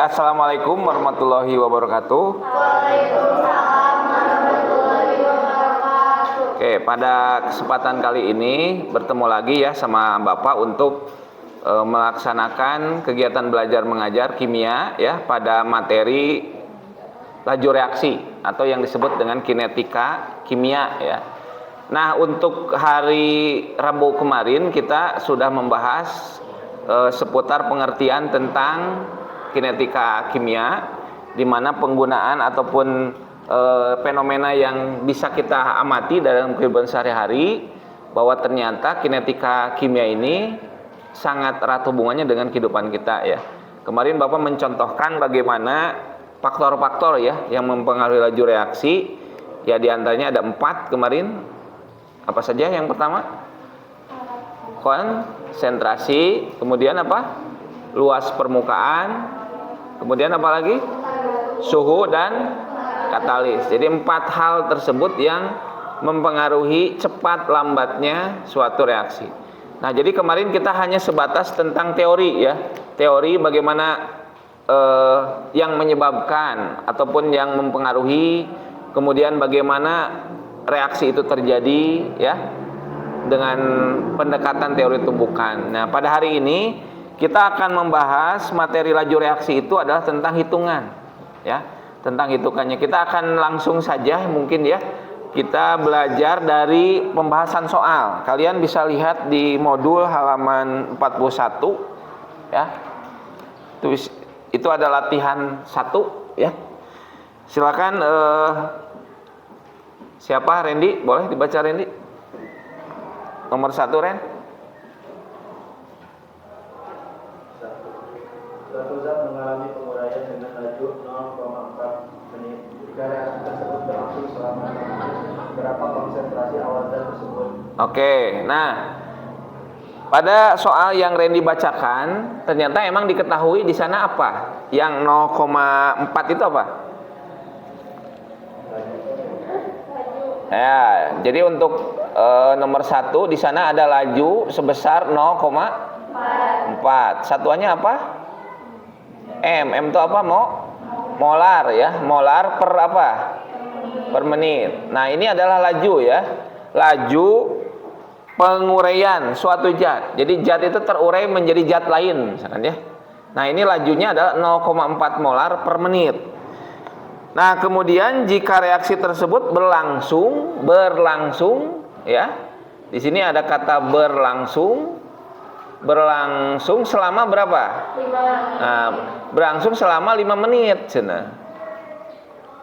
assalamualaikum warahmatullahi wabarakatuh. Waalaikumsalam warahmatullahi wabarakatuh. Oke, pada kesempatan kali ini bertemu lagi ya sama Bapak untuk melaksanakan kegiatan belajar mengajar kimia ya pada materi laju reaksi atau yang disebut dengan kinetika kimia ya. Nah, untuk hari Rabu kemarin kita sudah membahas seputar pengertian tentang kinetika kimia, di mana penggunaan ataupun fenomena yang bisa kita amati dalam kehidupan sehari-hari, bahwa ternyata kinetika kimia ini sangat erat hubungannya dengan kehidupan kita ya. Kemarin Bapak mencontohkan bagaimana faktor-faktor ya yang mempengaruhi laju reaksi ya, diantaranya ada 4 kemarin. Apa saja? Yang pertama konsentrasi, kemudian apa? Luas permukaan, kemudian apa lagi? Suhu dan katalis. Jadi 4 hal tersebut yang mempengaruhi cepat lambatnya suatu reaksi. Nah, jadi kemarin kita hanya sebatas tentang teori ya, teori bagaimana yang menyebabkan ataupun yang mempengaruhi, kemudian bagaimana reaksi itu terjadi ya, dengan pendekatan teori tumbukan. Nah, pada hari ini kita akan membahas materi laju reaksi itu adalah tentang hitungan ya, tentang hitungannya. Kita akan langsung saja mungkin ya, kita belajar dari pembahasan soal. Kalian bisa lihat di modul halaman 41 ya. Itu ada latihan 1 ya. Silakan siapa? Randy, boleh dibaca Randy? Nomor 1 Ren. Suatu zat mengalami penguraian dengan laju 0,4 menit. Jika reaksi tersebut berlangsung selama 6 menit, berapa konsentrasi awal zat tersebut? Oke, nah pada soal yang Randy bacakan, ternyata emang diketahui di sana apa? Yang 0,4 itu apa? Ya, jadi untuk nomor 1 di sana ada laju sebesar 0,4. Satuannya apa? M. M itu apa? Molar ya. Molar per apa? Per menit. Nah, ini adalah laju ya. Laju penguraian suatu zat. Jadi zat itu terurai menjadi zat lain misalkan ya. Nah, ini lajunya adalah 0,4 molar per menit. Nah, kemudian jika reaksi tersebut berlangsung ya. Di sini ada kata berlangsung selama berapa? 5. Nah, berlangsung selama 5 menit cina.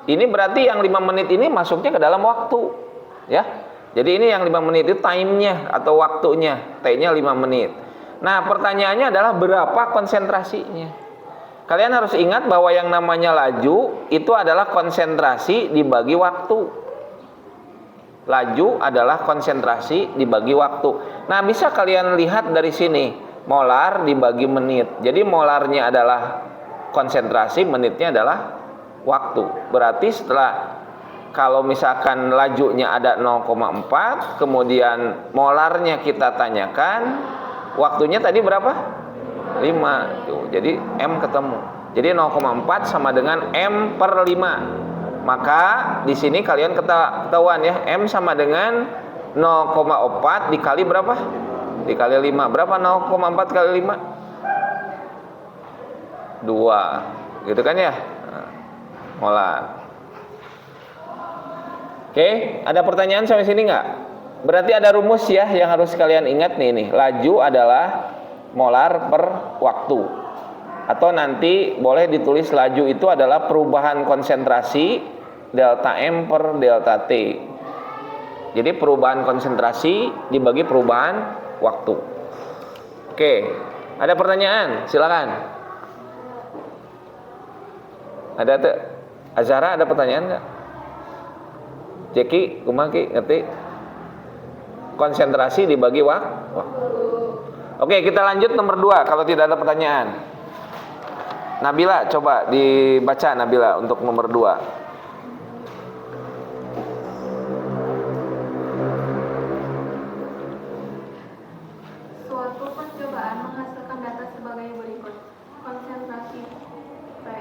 Ini berarti yang 5 menit ini masuknya ke dalam waktu ya. Jadi ini yang 5 menit itu time-nya atau waktunya, T-nya 5 menit. Nah, pertanyaannya adalah berapa konsentrasinya? Kalian harus ingat bahwa yang namanya laju itu adalah konsentrasi dibagi waktu. Laju adalah konsentrasi dibagi waktu. Nah, bisa kalian lihat dari sini, molar dibagi menit. Jadi molarnya adalah konsentrasi, menitnya adalah waktu. Berarti setelah, kalau misalkan lajunya ada 0,4, kemudian molarnya kita tanyakan, waktunya tadi berapa? 5 tuh. Jadi M ketemu. Jadi 0,4 sama dengan M per 5. Maka di sini kalian ketahuan ya, M sama dengan 0,4 dikali berapa? Dikali 5. Berapa 0,4 kali 5? 2. Gitu kan ya? Nah, molar. Oke, ada pertanyaan sampai sini nggak? Berarti ada rumus ya yang harus kalian ingat nih. Laju adalah molar per waktu, atau nanti boleh ditulis laju itu adalah perubahan konsentrasi delta M per delta T. Jadi perubahan konsentrasi dibagi perubahan waktu. Oke, ada pertanyaan? Silakan. Ada tuh? Azhara ada pertanyaan nggak? Jeki, kumaki, ngerti? Konsentrasi dibagi waktu. Oke, kita lanjut nomor 2 kalau tidak ada pertanyaan. Nabila, coba dibaca Nabila untuk nomor 2. Suatu percobaan menghasilkan data sebagai berikut. Konsentrasi P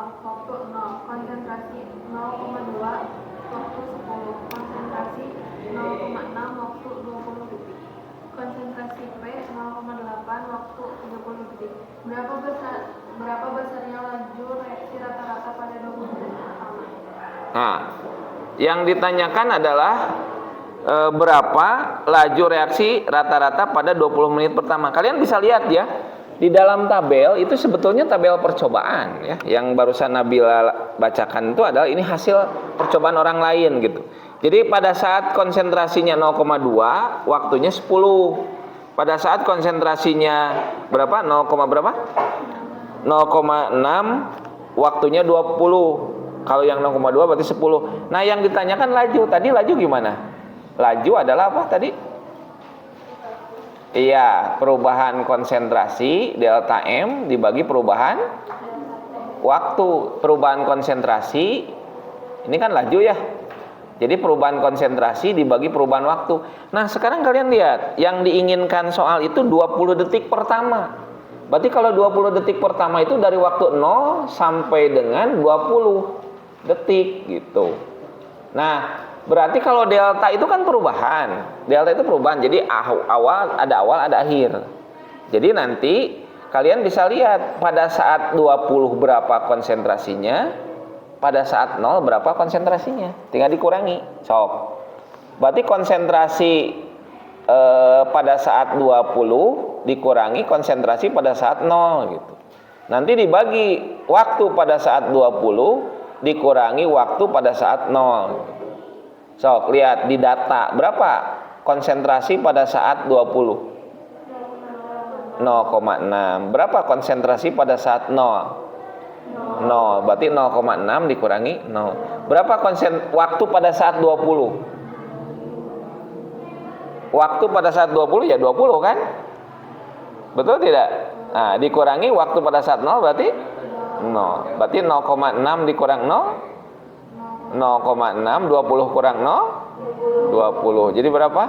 waktu 0, konsentrasi 0,2 waktu 10, konsentrasi 0,6 waktu 20 detik, konsentrasi P 0,8 waktu 30 detik. Berapa besarnya laju reaksi rata-rata pada 20 detik pertama? Nah, yang ditanyakan adalah berapa laju reaksi rata-rata pada 20 menit pertama. Kalian bisa lihat ya, di dalam tabel itu sebetulnya tabel percobaan ya. Yang barusan Nabila bacakan itu adalah ini hasil percobaan orang lain gitu. Jadi pada saat konsentrasinya 0,2, waktunya 10. Pada saat konsentrasinya berapa? 0, berapa? 0,6, waktunya 20. Kalau yang 0,2 berarti 10. Nah, yang ditanyakan laju. Tadi laju gimana? Laju adalah apa tadi? Iya, perubahan konsentrasi delta M dibagi perubahan waktu. Perubahan konsentrasi ini kan laju ya. Jadi perubahan konsentrasi dibagi perubahan waktu. Nah, sekarang kalian lihat, yang diinginkan soal itu 20 detik pertama. Berarti kalau 20 detik pertama itu dari waktu 0 sampai dengan 20 detik gitu. Nah, berarti kalau delta itu kan perubahan. Delta itu perubahan. Jadi awal, ada akhir. Jadi nanti kalian bisa lihat pada saat 20 berapa konsentrasinya, pada saat 0 berapa konsentrasinya. Tinggal dikurangi. Sok. Berarti konsentrasi pada saat 20 dikurangi konsentrasi pada saat 0 gitu. Nanti dibagi waktu pada saat 20 dikurangi waktu pada saat 0. So, lihat di data berapa konsentrasi pada saat 20? 0,6. Berapa konsentrasi pada saat 0? 0. Berarti 0,6 dikurangi 0. Berapa waktu pada saat 20? Waktu pada saat 20 ya 20 kan? Betul tidak? Nah, dikurangi waktu pada saat 0 berarti 0. Berarti 0,6 dikurang 0. 0,6 20 kurang 0 20. Jadi berapa?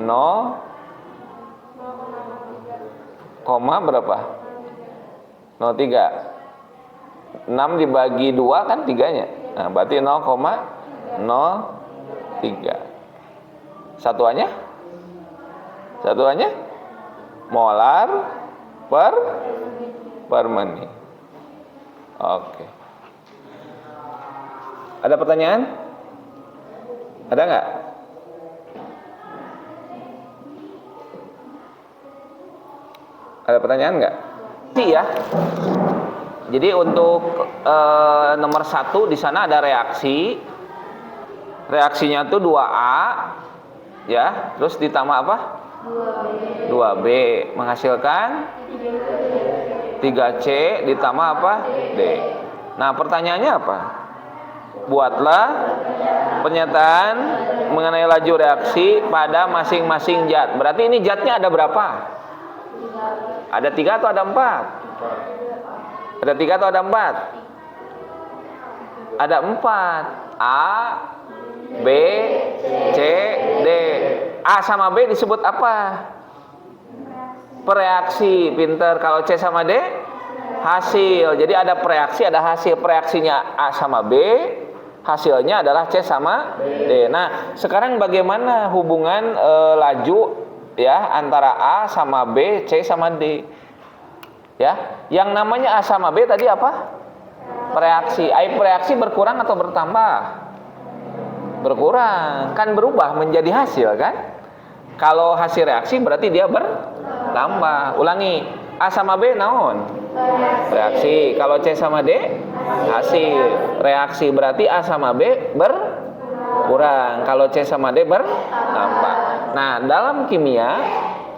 0, berapa? 0,3. 6 dibagi 2 kan 3-nya. Nah, berarti 0,03. Satuannya? Satuannya? Molar per menit. Oke. Ada pertanyaan? Ada nggak? Ada pertanyaan nggak? Iya. Jadi untuk nomor 1 di sana ada reaksi. Reaksinya tuh 2A, ya. Terus ditambah apa? 2B menghasilkan 3C ditambah apa? D. Nah, pertanyaannya apa? Buatlah pernyataan mengenai laju reaksi pada masing-masing zat. Berarti ini zatnya ada berapa? Ada 3 atau ada 4? Ada 3 atau ada 4? Ada 4. A, B, C, D. A sama B disebut apa? Pereaksi. Pinter. Kalau C sama D? Hasil. Jadi ada pereaksi, ada hasil. Pereaksinya A sama B, hasilnya adalah C sama D. Nah, sekarang bagaimana hubungan laju ya antara A sama B, C sama D? Ya, yang namanya A sama B tadi apa? Pereaksi. Pereaksi berkurang atau bertambah? Berkurang. Kan berubah menjadi hasil kan? Kalau hasil reaksi berarti dia bertambah. Ulangi. A sama B naon? Reaksi. Kalau C sama D? Hasil. Reaksi berarti A sama B berkurang. Kalau C sama D bertambah. Nah, dalam kimia,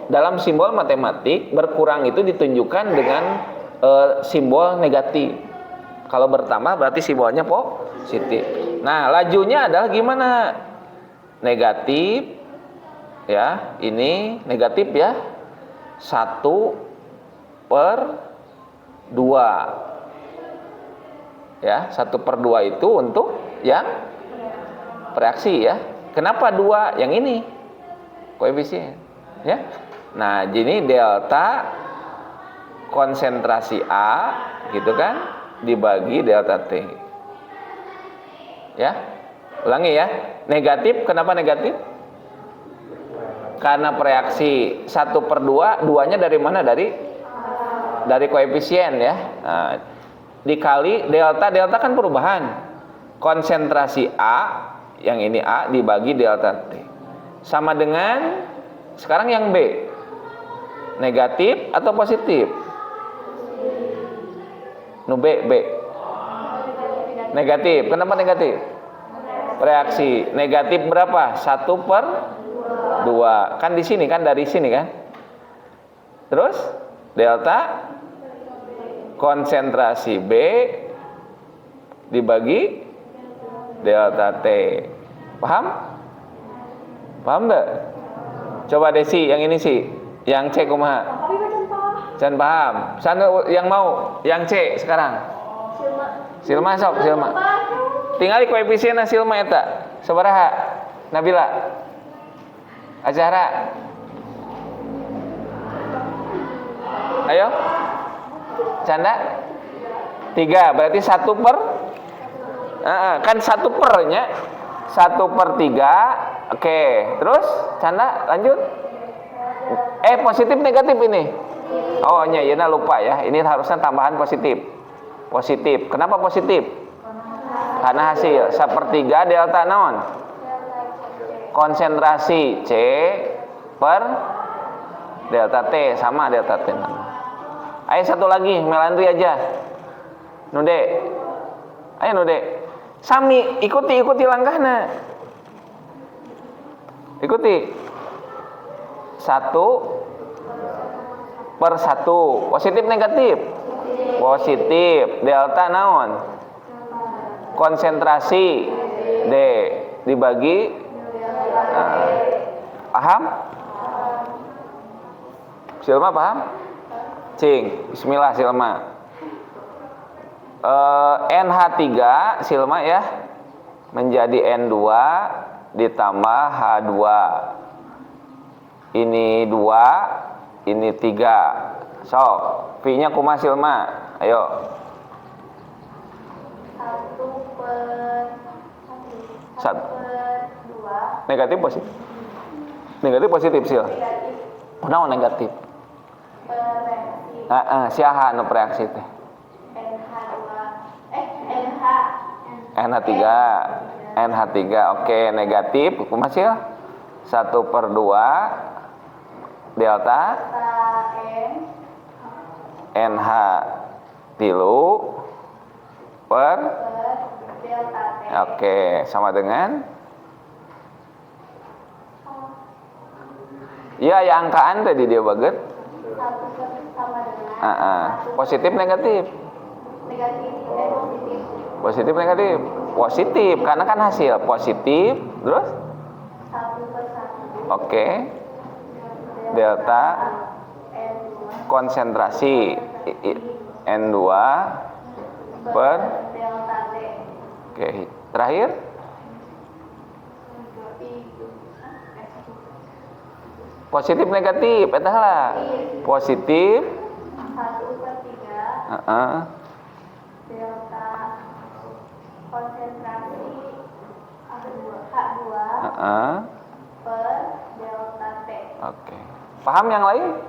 dalam simbol matematik, berkurang itu ditunjukkan dengan simbol negatif. Kalau bertambah berarti simbolnya positif. Nah, lajunya adalah gimana? Negatif. Ya, ini negatif ya. 1/2. Ya, 1/2 itu untuk yang reaksi ya. Kenapa 2? Yang ini koefisien ya. Nah, jadi delta konsentrasi A gitu kan dibagi delta T. Ya, ulangi ya. Negatif, kenapa negatif? Karena bereaksi 1/2, duanya dari mana? Dari koefisien ya. Nah, dikali delta, delta kan perubahan. Konsentrasi A, yang ini A dibagi delta T. Sama dengan sekarang yang B. Negatif atau positif? Nu B. Negatif. Kenapa negatif? Reaksi negatif berapa? 1/2. Kan di sini kan, dari sini kan. Terus delta konsentrasi B dibagi delta T. Paham? Paham enggak? Coba Desi, yang ini sih, yang C kumaha? Jangan paham. Sana yang mau, yang C sekarang. Silma sok, Silma. Tinggal koefisien Silma eta. Sabaraha? Nabila. Azhara. Ayo. Canda? 3, berarti 1/, kan 1/nya 1/3. Oke, terus Canda lanjut. Positif negatif ini. Oh nya, lupa ya. Ini harusnya tambahan positif. Positif. Kenapa positif? Karena hasil 1/3 delta naon? Konsentrasi C per delta T, sama delta T. Ayo satu lagi, Melandri aja. Nude. Ayo Nude. Sami, ikuti langkahnya. Ikuti. 1/1. Positif negatif? Positif. Delta naon? Konsentrasi D dibagi. Paham? Silma paham? Cing, bismillah Silma. NH3 Silma ya menjadi N2 ditambah H2. Ini 2, ini 3. So, V-nya kumaha Silma? Ayo. 1/2. Negatif positif? Negatif positif Sil. Kunaon negatif? Siaha nu reaksi teh? NH3. Oke, negatif kumaha Sil? 1/2 delta NH tilu per delta T. Oke, sama dengan ya angkaan tadi dia baget. Positif negatif? Positif negatif? Positif, karena kan hasil positif. Terus? Oke. Delta konsentrasi N2 per delta T. Oke, terakhir positif negatif, eta lah. Positif 1/3 delta konsentrasi H2 per delta T. Oke. Paham yang lain?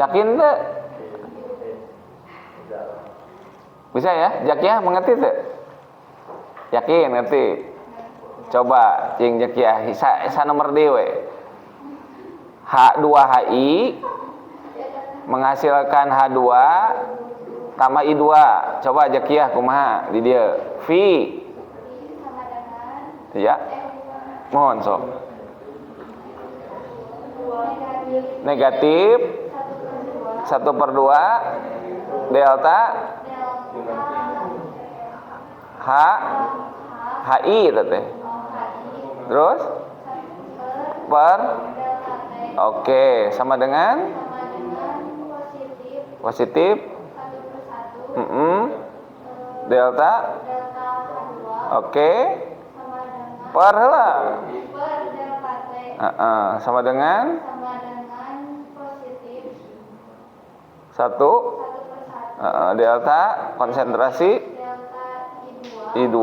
Yakin deh? Bisa ya? Jakia mengerti tuh? Yakin ngerti? Coba cing Jakia, isa nomor dewe. H2HI menghasilkan H2 tambah I2. Coba Jakia kumaha di dia? V. Ya. Mohon sok. Negatif 1/2 delta HI teh. Terus per oke, sama dengan positif delta oke per lah sama dengan 1/1 Delta konsentrasi delta I2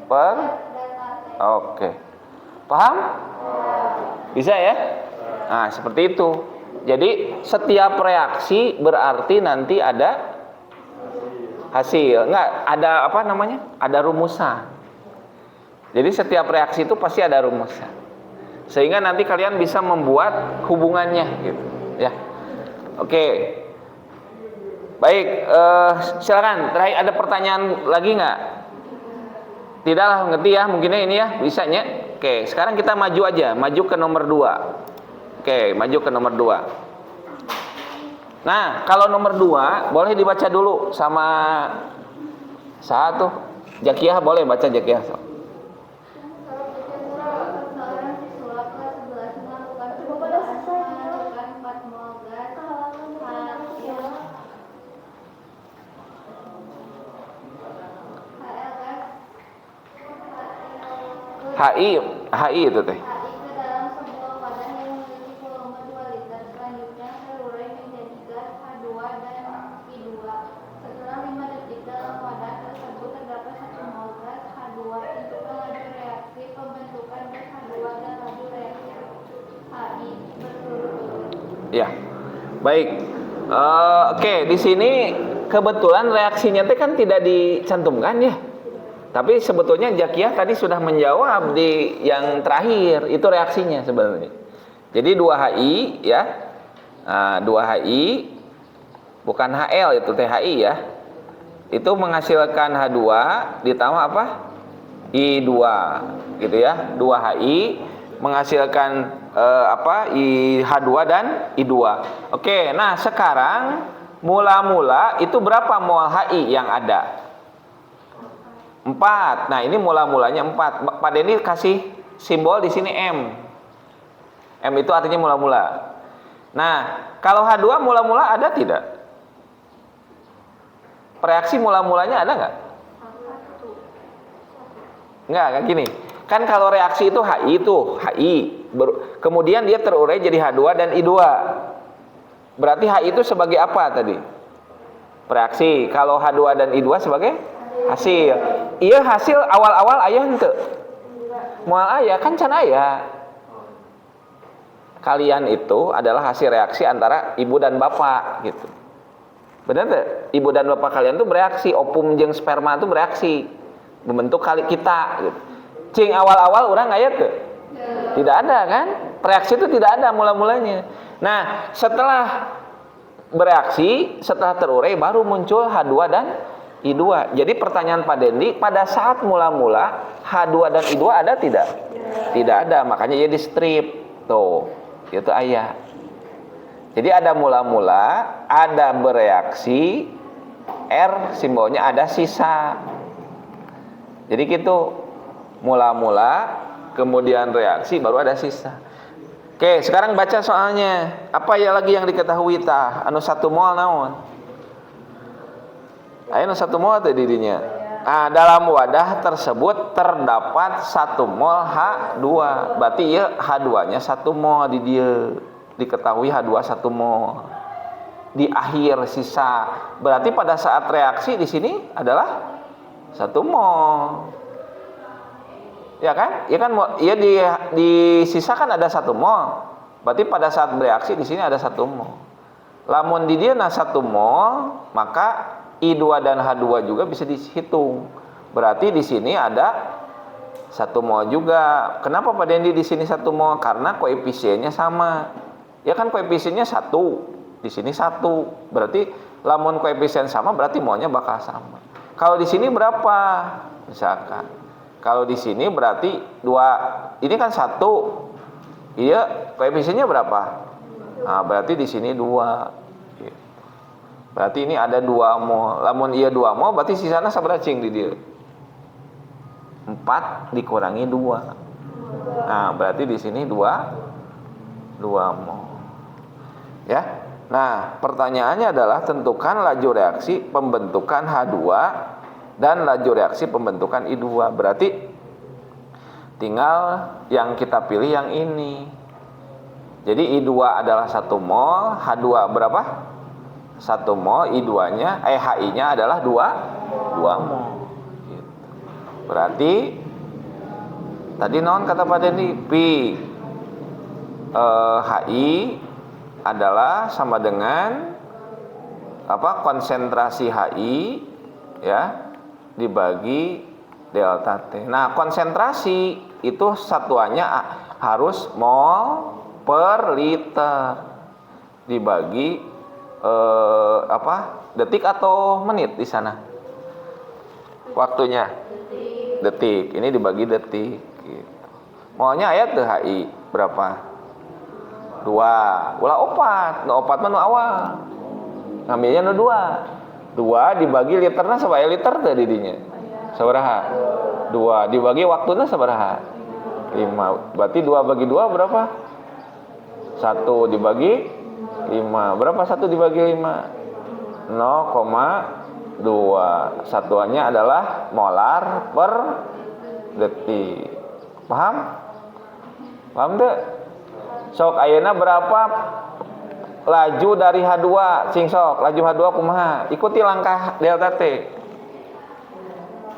per oke. Paham? Bisa ya? Nah, seperti itu. Jadi setiap reaksi berarti nanti ada hasil. Enggak, ada apa namanya? Ada rumusan. Jadi setiap reaksi itu pasti ada rumusnya. Sehingga nanti kalian bisa membuat hubungannya gitu, ya. Oke. Baik, silakan. Terakhir ada pertanyaan lagi nggak? Tidaklah, ngerti ya, mungkinnya ini ya, bisanya. Oke, sekarang kita maju aja, maju ke nomor 2. Oke, maju ke nomor 2. Nah, kalau nomor 2 boleh dibaca dulu sama satu. Jakiah boleh baca Jakiah. Seorang siswa kelas 11 melakukan permukaan 4 mol gas HI itu teh. HI ke dalam sebuah wadah yang memiliki volume 2 liter. Selanjutnya terurai menjadi gas H2 dan I2. Setelah 5 detik dalam wadah tersebut terdapat 1 mol gas H2. Tentukan laju reaksi pembentukan gas H2 dan laju reaksi HI berturut-turut. Ya. Baik. Oke, di sini kebetulan reaksinya teh kan tidak dicantumkan ya. Tapi sebetulnya Jakiah tadi sudah menjawab di yang terakhir, itu reaksinya sebenarnya. Jadi 2HI ya. Nah, 2HI bukan HL itu THI ya. Itu menghasilkan H2 ditambah apa? I2 gitu ya. 2HI menghasilkan H2 dan I2. Oke, nah sekarang mula-mula itu berapa mol HI yang ada? 4. Nah, ini mula-mulanya 4. Pak Denny kasih simbol di sini M. M itu artinya mula-mula. Nah, kalau H2 mula-mula ada tidak? Reaksi mula-mulanya ada nggak? Nggak, kayak gini. Kan kalau reaksi itu HI itu, kemudian dia terurai jadi H2 dan I2. Berarti HI itu sebagai apa tadi? Reaksi. Kalau H2 dan I2 sebagai hasil. Iya, hasil awal-awal aya henteu. Moal aya kan can aya. Kalian itu adalah hasil reaksi antara ibu dan bapak gitu. Benar tuh? Ibu dan bapak kalian tuh bereaksi, opum jeung sperma tuh bereaksi membentuk kali kita gitu. Cing awal-awal orang aya tuh? Tidak ada kan? Reaksi itu tidak ada mula-mulanya. Nah, setelah bereaksi, setelah terurai baru muncul H2 dan I2. Jadi pertanyaan Pak Dendi, pada saat mula-mula H2 dan I2 ada tidak? Tidak ada, makanya jadi strip. Tuh, itu ayah. Jadi ada mula-mula, ada bereaksi, R simbolnya ada sisa. Jadi gitu, mula-mula, kemudian reaksi, baru ada sisa. Oke, sekarang baca soalnya. Apa ya lagi yang diketahui tah? Anu 1 mol naon? Ayo 1 mol teh didinya. Nah, dalam wadah tersebut terdapat 1 mol H2. Berarti ya H2-nya 1 mol di dia. Diketahui H2 1 mol. Di akhir sisa. Berarti pada saat reaksi di sini adalah 1 mol. Ya kan? Ya kan, ya di sisa kan ada 1 mol. Berarti pada saat bereaksi di sini ada 1 mol. Lamun di dia 1 mol, maka I2 dan H2 juga bisa dihitung. Berarti di sini ada 1 mol juga. Kenapa Pak Dendi di sini 1 mol? Karena koefisiennya sama. Ya kan koefisiennya 1. Di sini 1. Berarti lamun koefisien sama berarti molnya bakal sama. Kalau di sini berapa? Misalkan. Kalau di sini berarti 2. Ini kan 1. Iya, koefisiennya berapa? Nah, berarti di sini 2. Berarti ini ada 2 mol. Lamun iya 2 mol berarti sisana sabaraha cing di dia? 4 dikurangi 2. Nah, berarti di sini 2 mol. Ya. Nah, pertanyaannya adalah tentukan laju reaksi pembentukan H2 dan laju reaksi pembentukan I2. Berarti tinggal yang kita pilih yang ini. Jadi I2 adalah 1 mol, H2 berapa? 1 mol, I2-nya HI-nya adalah 2 mol. Gitu. Berarti tadi non kata Pak Dendi, pi HI adalah sama dengan apa? Konsentrasi HI ya dibagi delta T. Nah, konsentrasi itu satuannya harus mol per liter dibagi detik atau menit di sana waktunya detik, ini dibagi detik gitu. Molnya aya teu HI berapa? 2 ulah opat mah awal ngambilnya nu 2 dibagi literna sabaraha liter teh didinya sabaraha 2 dibagi waktuna sabaraha 5, berarti 2 bagi 2 berapa? 1 dibagi 5, berapa 1 dibagi 5? 0,2, satuannya adalah molar per detik. Paham deh? Sok ayeuna berapa laju dari H2 sing sok laju H2 kumaha? Ikuti langkah delta T.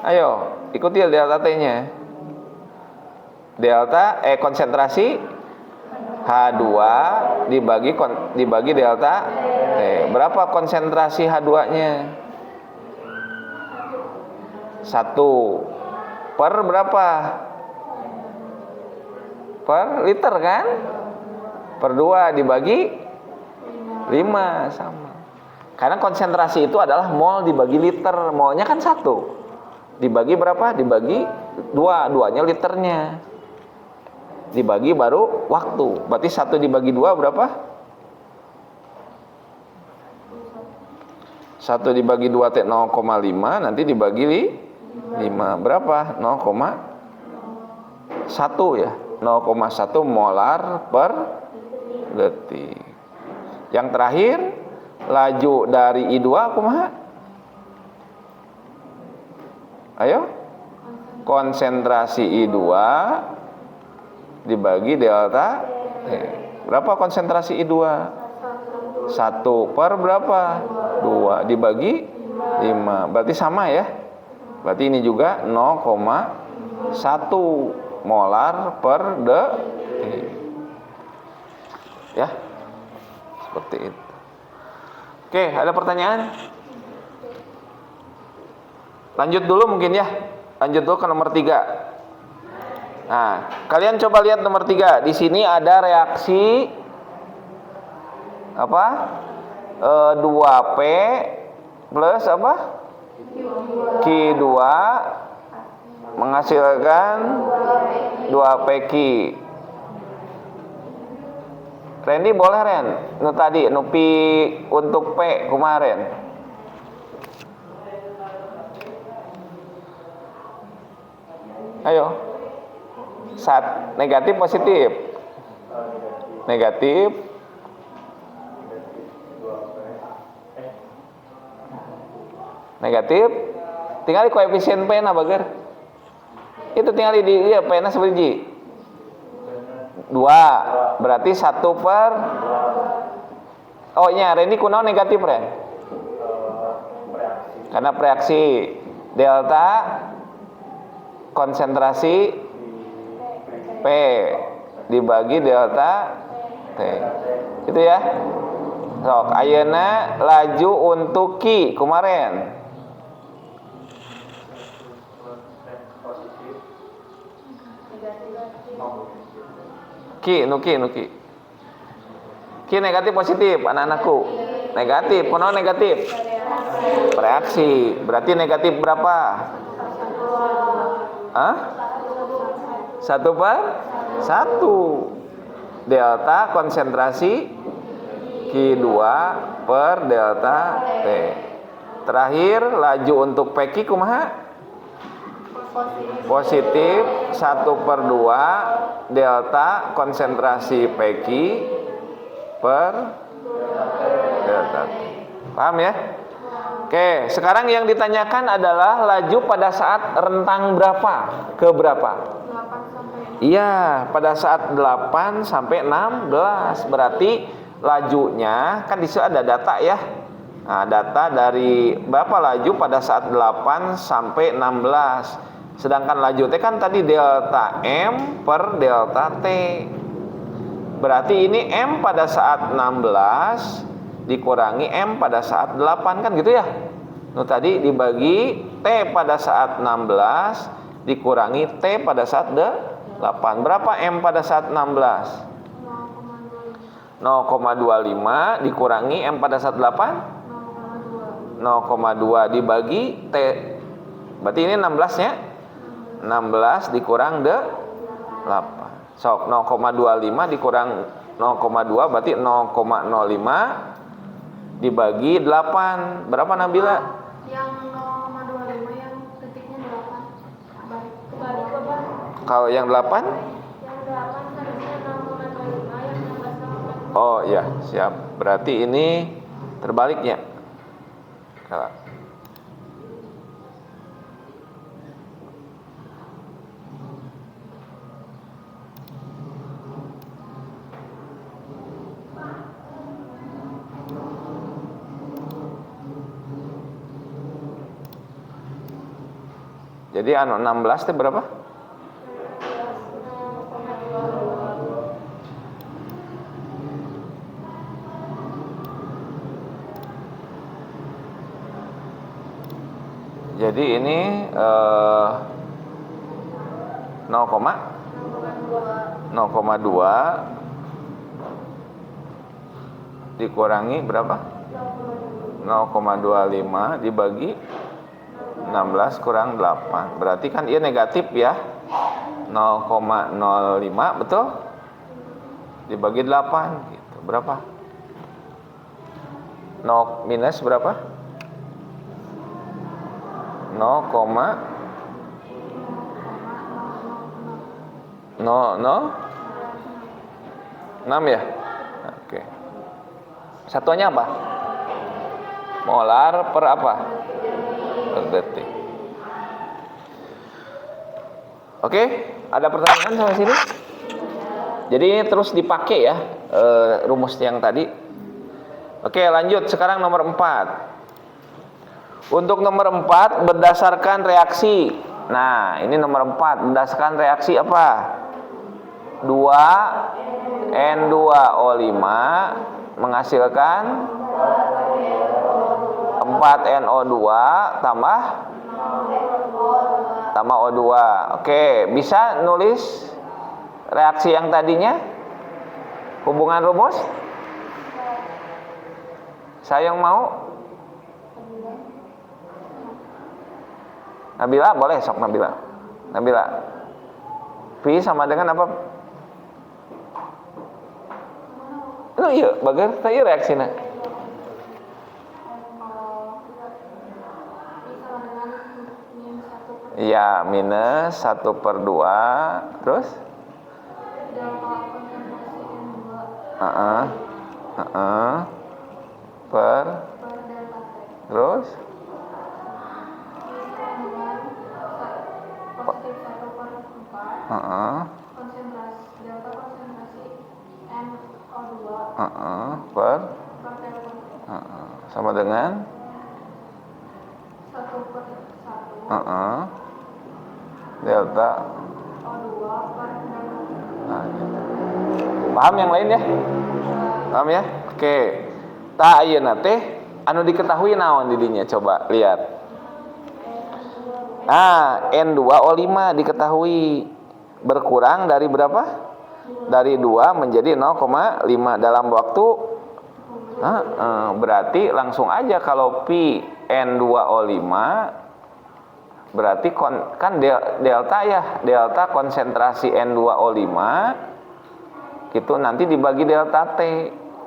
Ayo ikuti delta T nya. Delta konsentrasi H2 dibagi delta T. Berapa konsentrasi H2 nya? 1 per berapa? Per liter kan? Per 2 dibagi 5 sama. Karena konsentrasi itu adalah mol dibagi liter. Molnya kan 1. Dibagi berapa? Dibagi 2. 2-nya liternya. Dibagi baru waktu. Berarti 1 dibagi 2 berapa? 1 dibagi 2 T 0,5, nanti dibagi 5 berapa? 0,1 ya. 0,1 molar per detik. Yang terakhir, laju dari I2 kumaha? Ayo. Konsentrasi I2 dibagi delta T. Berapa konsentrasi I2? 1 per berapa? 2 dibagi 5. Berarti sama ya. Berarti ini juga 0,1 molar per detik. Ya. Seperti itu. Oke, ada pertanyaan? Lanjut dulu mungkin ya. Lanjut dulu ke nomor 3. Nah, kalian coba lihat nomor 3. Di sini ada reaksi apa? 2P plus apa? Q2 menghasilkan 2PQ. Randy boleh Ren? Nu tadi nu P untuk P kemarin. Ayo. Negatif positif. Negatif. Negatif. Tinggal di koefisien P na bager. Itu tinggal di P na sabaraha? 2. Berarti 1 per. Oh nya, Randy kunaon negatif Ren? Karena reaksi delta konsentrasi P dibagi delta T. Itu ya. Sok ayeuna laju untuk Q kemarin. Q negatif positif anak-anakku. Negatif, kunaon negatif? Reaksi. Berarti negatif berapa? Hah? 1 per 1. Delta konsentrasi Q2 per delta T. Terakhir laju untuk PQ kumaha? Positif 1 per 2 delta konsentrasi PQ per delta T. Paham ya? Oke, sekarang yang ditanyakan adalah laju pada saat rentang berapa ke berapa? 8 sampai 6. Iya, pada saat 8 sampai 16. Berarti lajunya kan di situ ada data ya. Nah, data dari berapa laju pada saat 8 sampai 16. Sedangkan laju T kan tadi delta M per delta T. Berarti ini M pada saat 16 dikurangi M pada saat 8 kan gitu ya. Nah, tadi dibagi T pada saat 16 dikurangi T pada saat 8. Berapa M pada saat 16? 0,25 dikurangi M pada saat 8? 0,2 dibagi T. Berarti ini 16 nya. 16 dikurang 8. Sok 0,25 dikurang 0,2 berarti 0,05 dibagi 8. Berapa Nabila? Yang 0,25 yang detiknya 8. Balik ke Bang. Kalau yang 8? Yang 8 harusnya 0,25, yang 16 0,2. Oh iya, siap. Berarti ini terbaliknya. Salah. Jadi 16 itu berapa? Jadi ini 0,2 dikurangi berapa? 0,25 dibagi 16 kurang 8. Berarti kan ia negatif ya. 0,05 betul? Dibagi 8 gitu. Berapa? 0 minus berapa? 0,006 ya? Oke. Satuannya apa? Molar per apa? Per detik. Oke, ada pertanyaan sampai sini? Jadi ini terus dipakai ya rumus yang tadi. Oke, lanjut sekarang nomor 4. Untuk nomor 4 berdasarkan reaksi. Nah, ini nomor 4 berdasarkan reaksi apa? 2N2O5 menghasilkan 4NO2 tambah O2. Oke, bisa nulis reaksi yang tadinya? Hubungan rumus? Saya yang mau? Nabila boleh, sok Nabila. Nabila. V sama dengan apa? Oh iya, bagus. Saya reaksinya. Iya, minus 1/2. Terus? Per. Terus? Konsentrasi delta konsentrasi NO2 Per sama dengan 1/1 delta O2 per delta. Paham yang lain ya? Paham ya? Oke. Ta ayeuna teh anu diketahui naon didinya, coba lihat. N2O5 diketahui berkurang dari berapa? Dari 2 menjadi 0,5 dalam waktu berarti langsung aja kalau pi N2O5 berarti kan delta ya, delta konsentrasi N2O5 gitu nanti dibagi delta T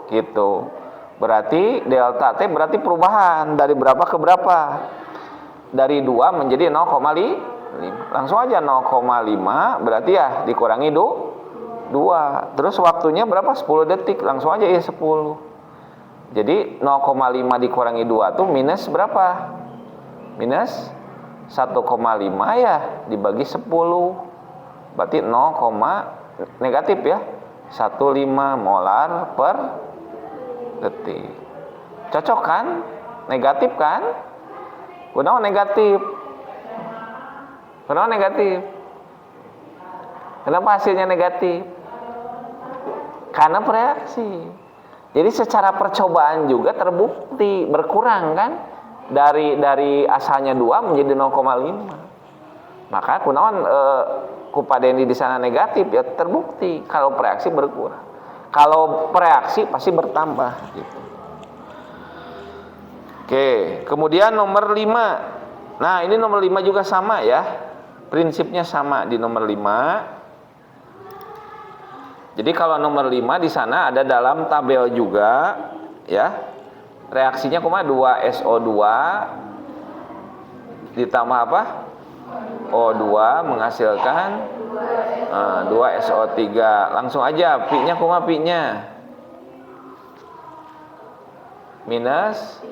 gitu. Berarti delta T berarti perubahan dari berapa ke berapa? Dari 2 menjadi 0,5. Langsung aja 0,5 berarti ya dikurangi 2. Terus waktunya berapa? 10 detik. Langsung aja ya 10. Jadi 0,5 dikurangi 2 tuh minus berapa? Minus 1,5 ya dibagi 10. Berarti 0, negatif ya. 15 molar per detik. Cocok kan? Negatif kan? Kunaon negatif? Kunaon negatif? Kenapa hasilnya negatif? Karena bereaksi. Jadi secara percobaan juga terbukti berkurang kan? Dari asalnya 2 menjadi 0,5. Maka kunaon kupadeni di sana negatif ya terbukti kalau bereaksi berkurang. Kalau bereaksi pasti bertambah gitu. Oke, kemudian nomor 5. Nah, ini nomor 5 juga sama ya. Prinsipnya sama di nomor 5. Jadi kalau nomor 5 di sana ada dalam tabel juga ya. Reaksinya 2SO2 ditambah apa? O2 menghasilkan 2SO3. Langsung aja pi-nya pi-nya. Minus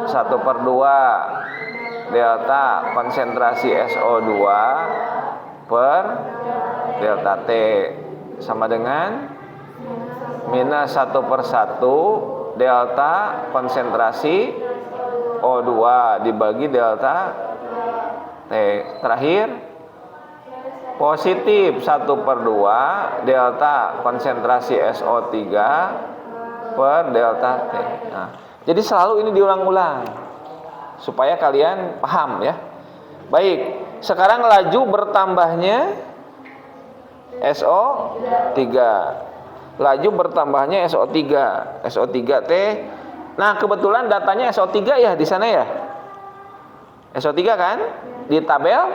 1/2 delta konsentrasi SO2 per delta T sama dengan minus 1/1 delta konsentrasi O2 dibagi delta T. Terakhir positif 1/2 delta konsentrasi SO3 per delta T. Nah, jadi selalu ini diulang-ulang supaya kalian paham ya. Baik, sekarang laju bertambahnya SO3. Laju bertambahnya SO3. SO3T. Nah, kebetulan datanya SO3 ya di sana ya. SO3 kan di tabel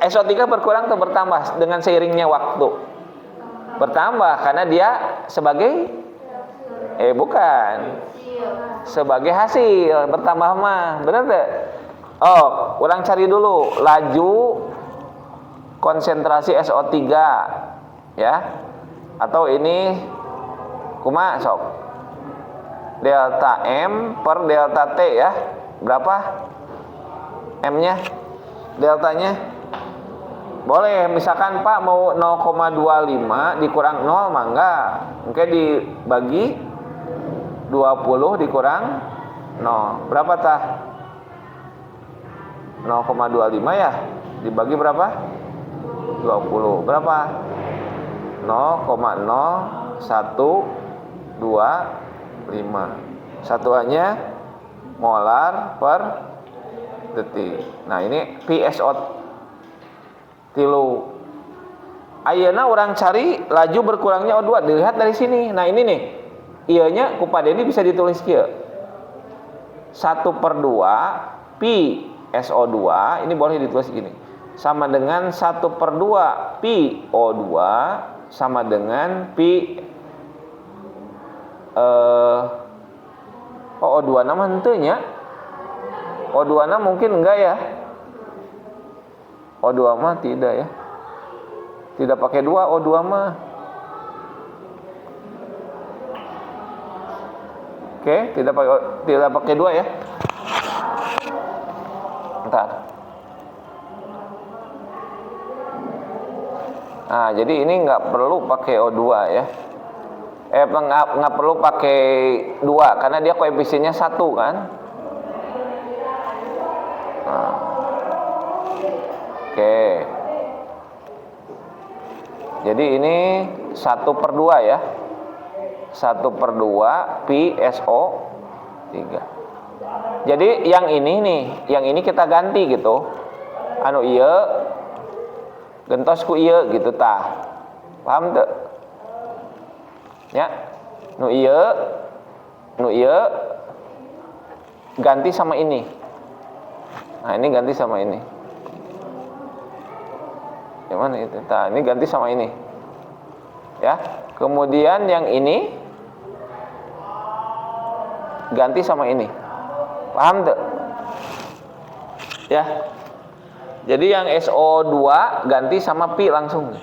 SO3 berkurang atau bertambah dengan seiringnya waktu? Bertambah karena dia sebagai bukan. Sebagai hasil bertambah mah. Benar enggak? Oh, ulang cari dulu laju konsentrasi SO3 ya. Atau ini kumaha sok? Delta M per delta T ya. Berapa? M-nya? Deltanya? Boleh, misalkan Pak mau 0,25 dikurang 0 mah enggak. Mungkin dibagi 20 dikurang 0. Berapa tah? 0,25 ya. Dibagi berapa? 20. Berapa? 0,0125. Satuannya molar per detik. Nah, ini PSO tilu. Ayeuna orang cari laju berkurangnya O2. Dilihat dari sini. Nah, ini nih. Ianya kupadeni bisa ditulis kieu. 1/2 pi SO2 ini boleh ditulis gini. Sama dengan 1/2 pi O2 sama dengan pi O2 nama henteu nya. O2 na mungkin enggak ya. O2 mah tidak ya. Tidak pakai 2 O2 mah. Oke, tidak pakai 2 ya. Bentar. Nah, jadi ini nggak perlu pakai O2 ya. Nggak perlu pakai 2 karena dia koefisiennya 1 kan. Nah. Oke. Jadi ini 1/2 ya. 1/2 pi SO3. Jadi yang ini nih, yang ini kita ganti gitu. Anu ieu gentos ku ieu gitu tah. Paham teu? Ya. Nu ieu ganti sama ini. Nah, ini ganti sama ini. Yang mana itu? Nah, ini ganti sama ini. Ya. Kemudian yang ini ganti sama ini. Paham tuh? Ya. Jadi yang SO2 ganti sama pi langsung.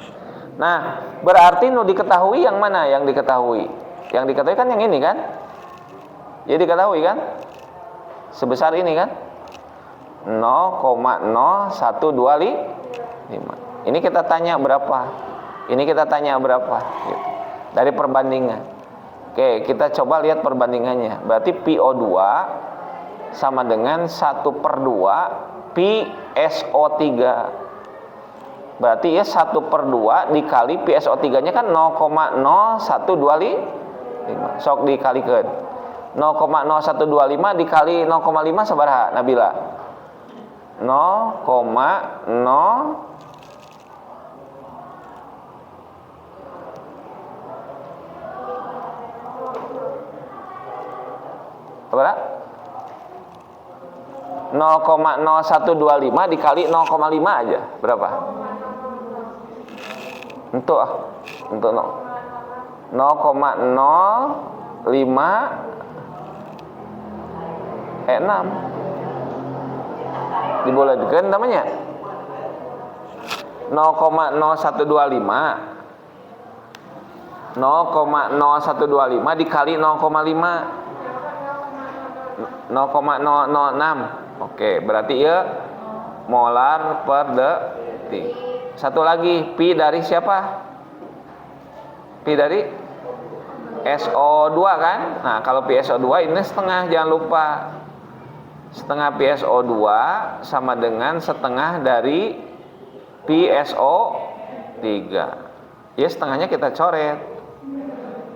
Nah, berarti nu diketahui yang mana? Yang diketahui. Yang diketahui kan yang ini kan? Ya diketahui kan? Sebesar ini kan? 0,0125. Ini kita tanya berapa? Ini kita tanya berapa? Gitu. Dari perbandingan. Oke, kita coba lihat perbandingannya. Berarti PO2 sama dengan 1/2 PSO3. Berarti ya 1/2 dikali PSO3 nya kan 0,0125. Sok dikalikan. 0,0125 dikali 0,5 sabaraha Nabila? 0,0 berapa? 0,0125 dikali 0,5 aja berapa? Untuk 0,05 dibolehkan namanya 0,0125 dikali 0,5 0,006. Oke, berarti ya molar per detik. Satu lagi, pi dari siapa? Pi dari SO2 kan? Nah, kalau pi SO2 ini setengah, jangan lupa. Setengah pi SO2 sama dengan setengah dari pi SO3. Ya, setengahnya kita coret.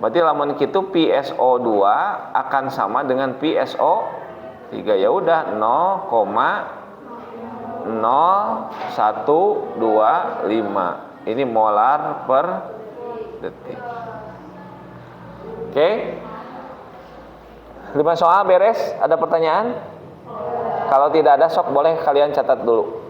Berarti lamun kitu pi SO2 akan sama dengan pi SO3. Ya udah 0,0125. Ini molar per detik. Oke. 5 soal beres? Ada pertanyaan? Kalau tidak ada sok boleh kalian catat dulu.